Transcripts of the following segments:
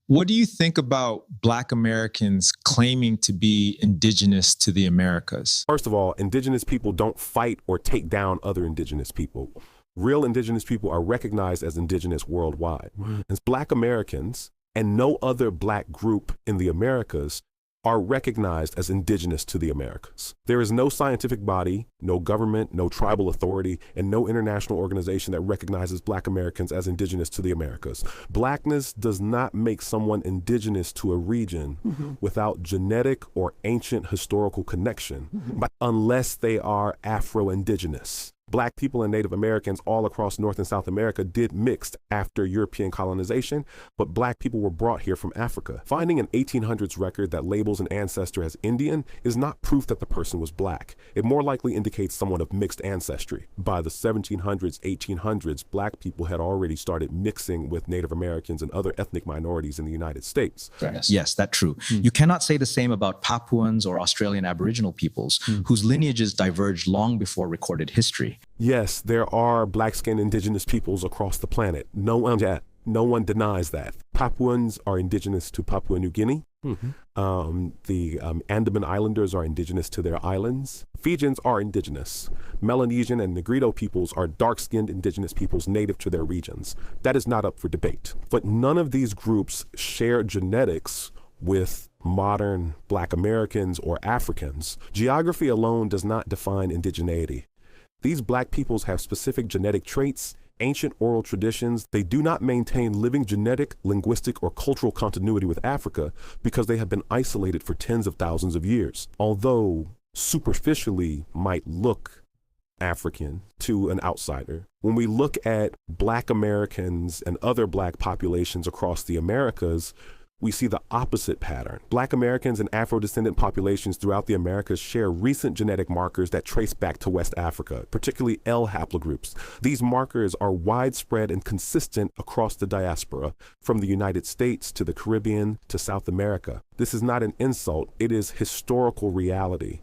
What do you think about Black Americans claiming to be indigenous to the Americas? First of all, indigenous people don't fight or take down other indigenous people. Real indigenous people are recognized as indigenous worldwide. As Black Americans and no other Black group in the Americas are recognized as indigenous to the Americas. There is no scientific body, no government, no tribal authority, and no international organization that recognizes Black Americans as indigenous to the Americas. Blackness does not make someone indigenous to a region without genetic or ancient historical connection, but unless they are Afro-Indigenous. Black people and Native Americans all across North and South America did mix after European colonization, but Black people were brought here from Africa. Finding an 1800s record that labels an ancestor as Indian is not proof that the person was Black. It more likely indicates someone of mixed ancestry. By the 1700s, 1800s, Black people had already started mixing with Native Americans and other ethnic minorities in the United States. Yes, that's true. You cannot say the same about Papuans or Australian Aboriginal peoples, whose lineages diverged long before recorded history. Yes, there are Black-skinned indigenous peoples across the planet. No one denies that. Papuans are indigenous to Papua New Guinea. The Andaman Islanders are indigenous to their islands. Fijians are indigenous. Melanesian and Negrito peoples are dark-skinned indigenous peoples native to their regions. That is not up for debate. But none of these groups share genetics with modern Black Americans or Africans. Geography alone does not define indigeneity. These Black peoples have specific genetic traits, ancient oral traditions. They do not maintain living genetic, linguistic, or cultural continuity with Africa because they have been isolated for tens of thousands of years. Although superficially might look African to an outsider, when we look at Black Americans and other Black populations across the Americas, we see the opposite pattern. Black Americans and Afro-descendant populations throughout the Americas share recent genetic markers that trace back to West Africa, particularly L haplogroups. These markers are widespread and consistent across the diaspora, from the United States to the Caribbean to South America. This is not an insult, it is historical reality.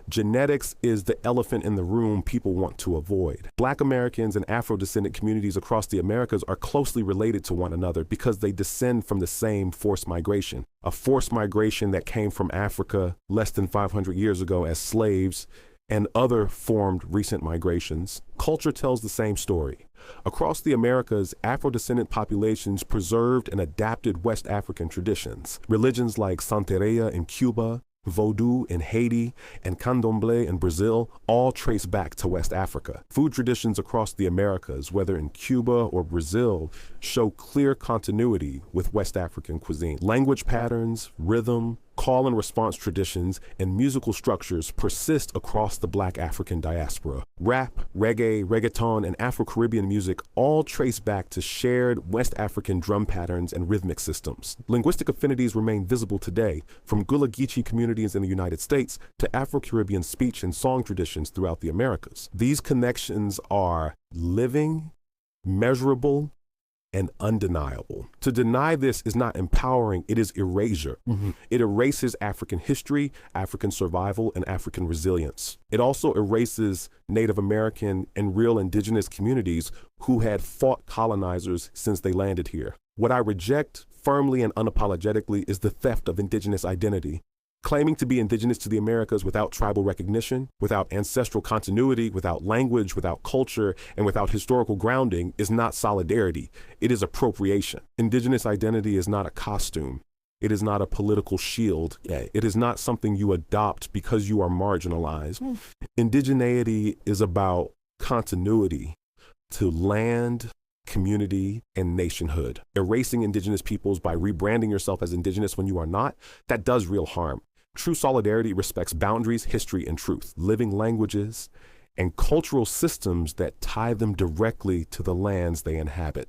Genetics is the elephant in the room people want to avoid. Black Americans and Afro-descendant communities across the Americas are closely related to one another because they descend from the same forced migration. A forced migration that came from Africa less than 500 years ago as slaves and other formed recent migrations. Culture tells the same story. Across the Americas, Afro-descendant populations preserved and adapted West African traditions. Religions like Santeria in Cuba, Vodou in Haiti, and Candomblé in Brazil all trace back to West Africa. Food traditions across the Americas, whether in Cuba or Brazil, show clear continuity with West African cuisine. Language patterns, rhythm, call and response traditions, and musical structures persist across the Black African diaspora. Rap, reggae, reggaeton, and Afro-Caribbean music all trace back to shared West African drum patterns and rhythmic systems. Linguistic affinities remain visible today, from Gullah Geechee communities in the United States to Afro-Caribbean speech and song traditions throughout the Americas. These connections are living, measurable, and undeniable. To deny this is not empowering, it is erasure. It erases African history, African survival, and African resilience. It also erases Native American and real indigenous communities who had fought colonizers since they landed here. What I reject firmly and unapologetically is the theft of indigenous identity. Claiming to be indigenous to the Americas without tribal recognition, without ancestral continuity, without language, without culture, and without historical grounding is not solidarity. It is appropriation. Indigenous identity is not a costume. It is not a political shield. It is not something you adopt because you are marginalized. Indigeneity is about continuity to land, community, and nationhood. Erasing indigenous peoples by rebranding yourself as indigenous when you are not, that does real harm. True solidarity respects boundaries, history, and truth, living languages, and cultural systems that tie them directly to the lands they inhabit.